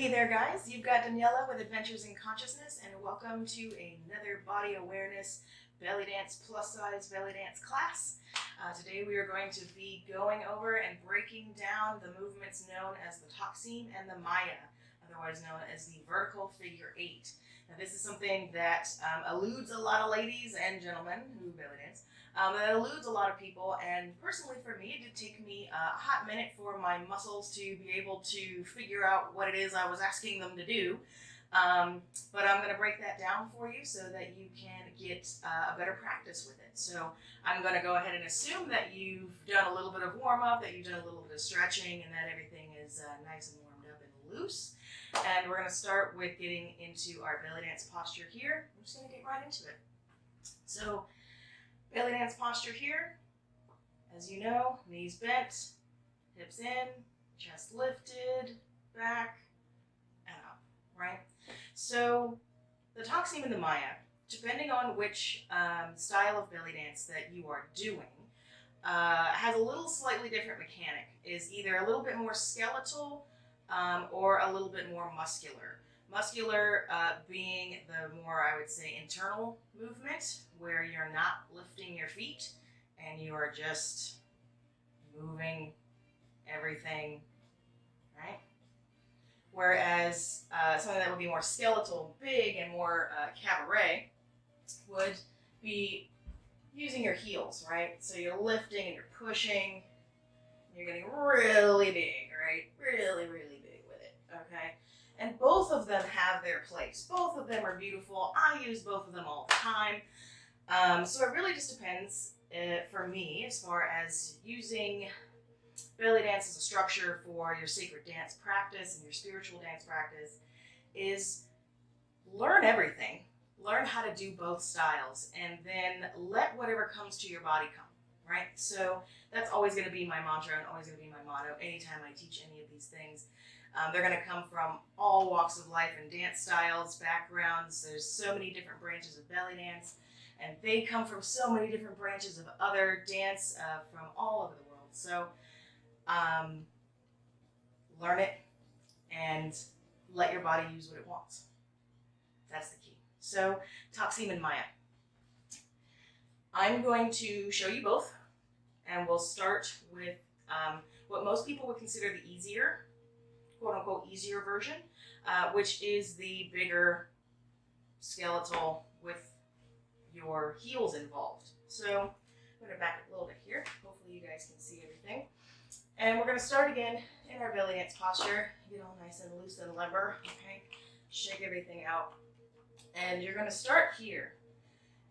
Hey there guys, you've got Daniela with Adventures in Consciousness and welcome to another body awareness belly dance plus size belly dance class. Today we are going to be going over and breaking down the movements known as the Taxim and the Maya, otherwise known as the vertical figure 8. Now this is something that eludes a lot of ladies and gentlemen who belly dance. That eludes a lot of people, and personally for me, it did take me a hot minute for my muscles to be able to figure out what it is I was asking them to do. But I'm going to break that down for you so that you can get a better practice with it. So I'm going to go ahead and assume that you've done a little bit of warm-up, that you've done a little bit of stretching, and that everything is nice and warmed up and loose. And we're going to start with getting into our belly dance posture here. I'm just going to get right into it. So belly dance posture here, as you know, knees bent, hips in, chest lifted, back, and up, right? So the Taxim and the Maya, depending on which style of belly dance that you are doing, has a little slightly different mechanic, is either a little bit more skeletal or a little bit more muscular. Muscular being the more, I would say, internal movement, where you're not lifting your feet and you are just moving everything, right? Whereas something that would be more skeletal, big, and more cabaret would be using your heels, right? So you're lifting and you're pushing, you're getting really big, right? Really, really big with it, okay? And both of them have their place. Both of them are beautiful. I use both of them all the time. So it really just depends for me as far as using belly dance as a structure for your sacred dance practice and your spiritual dance practice is learn everything. Learn how to do both styles and then let whatever comes to your body come, right? So that's always going to be my mantra and always going to be my motto anytime I teach any of these things. They're going to come from all walks of life and dance styles, backgrounds. There's so many different branches of belly dance, and they come from so many different branches of other dance from all over the world. So learn it and let your body use what it wants. That's the key. So Taxim and Maya. I'm going to show you both, and we'll start with what most people would consider the easier, quote-unquote easier version, which is the bigger skeletal with your heels involved. So I'm going to back up a little bit here. Hopefully you guys can see everything. And we're going to start again in our belly dance posture. Get all nice and loose and limber, okay? Shake everything out. And you're going to start here.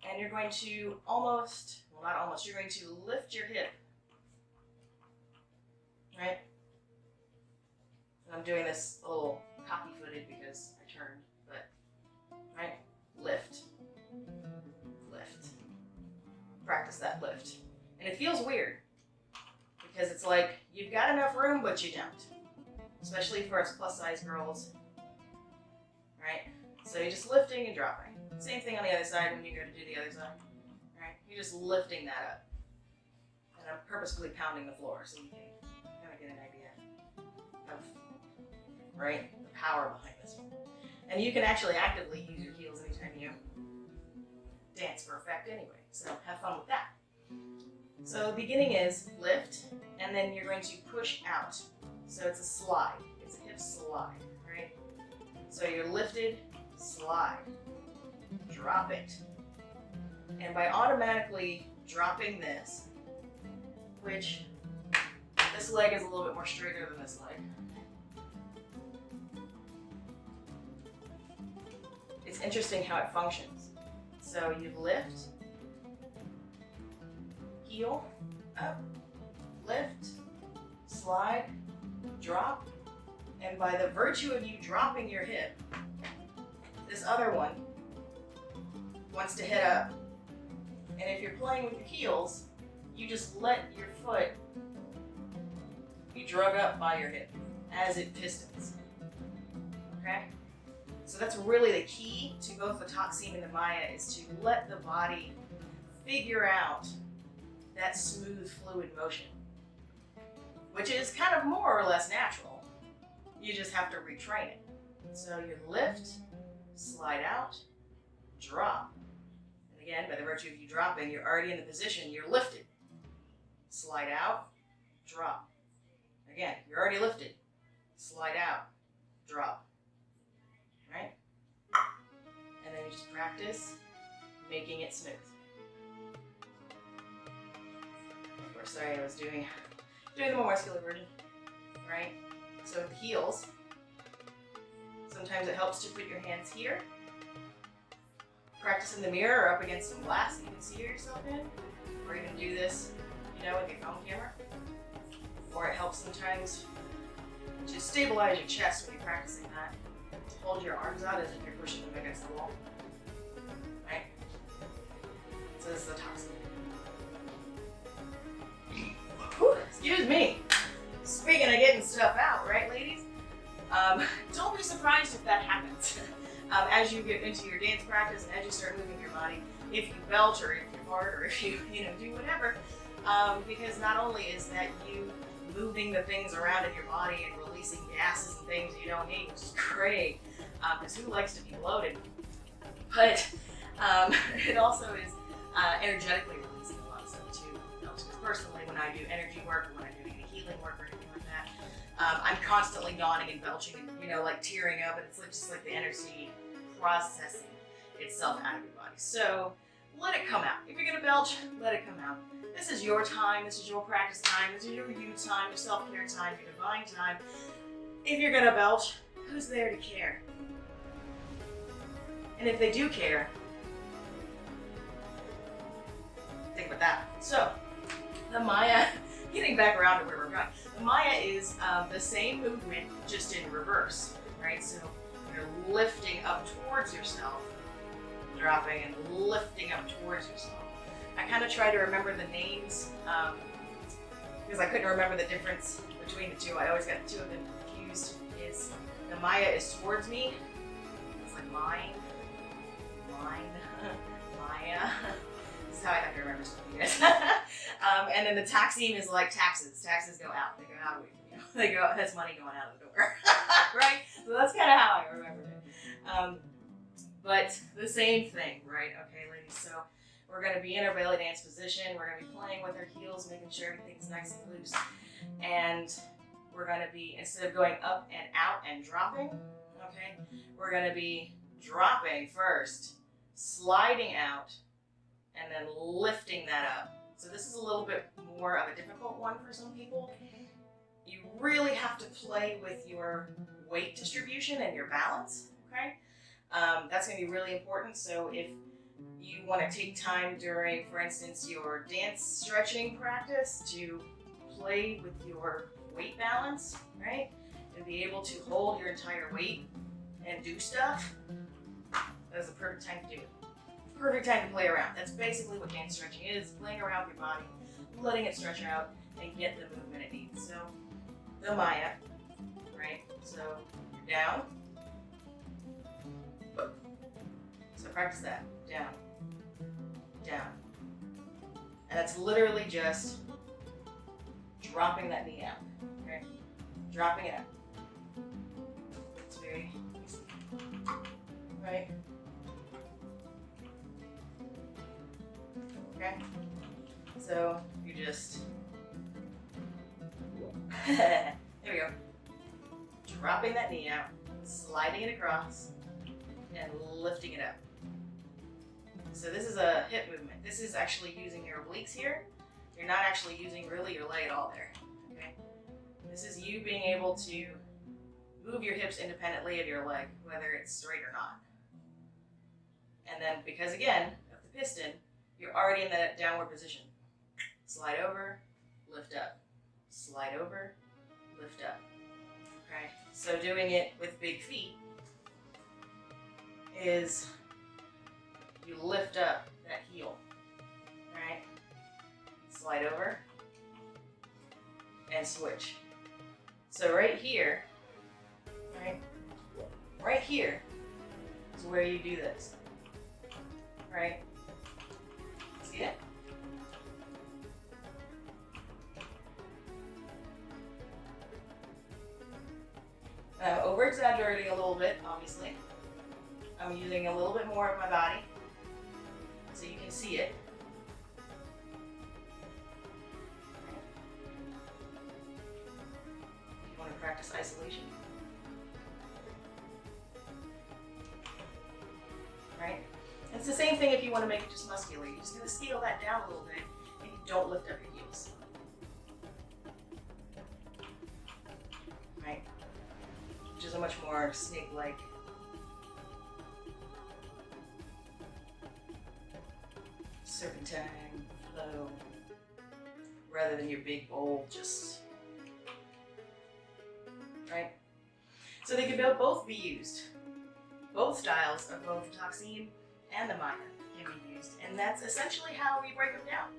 And you're going to almost, well not almost, you're going to lift your hip, right? I'm doing this a little cocky-footed because I turned, but, right? Lift, lift. Practice that lift. And it feels weird because it's like you've got enough room, but you don't. Especially for us plus-size girls, right? So you're just lifting and dropping. Same thing on the other side when you go to do the other side, right? You're just lifting that up. And I'm purposefully pounding the floor so you can kind of get an idea of, right, the power behind this one. And you can actually actively use your heels anytime you dance for effect anyway, so have fun with that. So the beginning is lift, and then you're going to push out. So it's a slide, it's a hip slide, right? So you're lifted, slide, drop it. And by automatically dropping this, which this leg is a little bit more straighter than this leg, it's interesting how it functions. So you lift, heel, up, lift, slide, drop, and by the virtue of you dropping your hip, this other one wants to hit up. And if you're playing with your heels, you just let your foot be drug up by your hip as it pistons, okay? So that's really the key to both the Taxim and the Maya, is to let the body figure out that smooth, fluid motion, which is kind of more or less natural. You just have to retrain it, So you lift, slide out, drop. And again, by the virtue of you dropping, you're already in the position, you're lifted. Slide out, drop. Again, you're already lifted. Slide out, drop. Right? And then you just practice making it smooth. Of course, sorry, I was doing the more muscular version. Right? So with heels, sometimes it helps to put your hands here. Practice in the mirror or up against some glass that you can see yourself in. Or even do this, with your phone camera. Or it helps sometimes to stabilize your chest when you're practicing that. Hold your arms out as if you're pushing them against the wall. Right? So this is the toxin. Whew, excuse me. Speaking of getting stuff out, right, ladies? Don't be surprised if that happens. As you get into your dance practice and as you start moving your body, if you belch or if you fart or if you do whatever, because not only is that you moving the things around in your body and releasing gases and things you don't need, which is great, because who likes to be bloated? But it also is energetically releasing a lot of stuff too. Because personally, when I do energy work or when I do healing work or anything like that, I'm constantly yawning and belching and like tearing up, and it's just like the energy processing itself out of your body. So let it come out. If you're gonna belch, let it come out. This is your time, this is your practice time, this is your you time, your self-care time, your divine time. If you're gonna belch, who's there to care? And if they do care, think about that. So, the Maya, getting back around to where we're going, the Maya is the same movement, just in reverse, right? So you're lifting up towards yourself, dropping and lifting up towards yourself. I kind of try to remember the names because I couldn't remember the difference between the two. I always got two of them confused. Is the Maya is towards me. It's like mine, Maya. This is how I have to remember something, guys. And then the Taxim is like taxes. Taxes go out. They go out away from you. They go. That's money going out of the door, right? So that's kind of how I remembered it. But the same thing, right? Okay, ladies. So we're going to be in our belly dance position. We're going to be playing with our heels, making sure everything's nice and loose. And we're going to be, instead of going up and out and dropping, okay, we're going to be dropping first, sliding out, and then lifting that up. So this is a little bit more of a difficult one for some people. You really have to play with your weight distribution and your balance, okay? That's going to be really important. So if you want to take time during, for instance, your dance stretching practice to play with your weight balance, right? And be able to hold your entire weight and do stuff, that's the perfect time to do it. Perfect time to play around. That's basically what dance stretching is, playing around with your body, letting it stretch out and get the movement it needs. So the Maya, right? So you're down. So practice that. Down, down. And that's literally just dropping that knee out, okay? Dropping it out. It's very easy, right? Okay? So you just, there we go. Dropping that knee out, sliding it across, and lifting it up. So this is a hip movement. This is actually using your obliques here. You're not actually using really your leg at all there, okay? This is you being able to move your hips independently of your leg, whether it's straight or not. And then, because again, of the piston, you're already in that downward position. Slide over, lift up. Slide over, lift up, okay? So doing it with big feet is you lift up that heel, right? Slide over and switch. So right here, right here is where you do this, right? See it? Over exaggerating a little bit, obviously. I'm using a little bit more of my body so you can see it. If you want to practice isolation. Right? It's the same thing if you want to make it just muscular. You're just going to scale that down a little bit and you don't lift up your heels. Right? Which is a much more snake-like serpentine flow rather than your big bowl just, right? So they can both be used. Both styles of both the Taxim and the Maya can be used, and that's essentially how we break them down.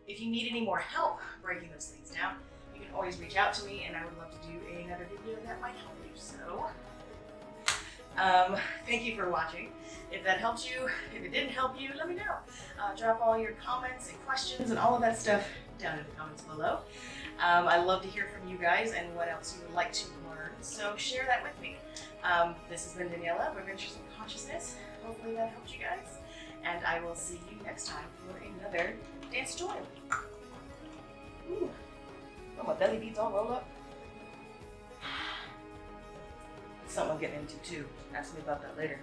If you need any more help breaking those things down, you can always reach out to me, and I would love to do another video that might help you. So, thank you for watching. If that helped you, if it didn't help you, let me know. Drop all your comments and questions and all of that stuff down in the comments below. I love to hear from you guys and what else you would like to learn, so share that with me. This has been Daniela of Adventures in Consciousness. Hopefully that helped you guys, and I will see you next time for another dance tutorial. Ooh. Oh, my belly beads all roll up. It's something I'm getting into too. Ask me about that later.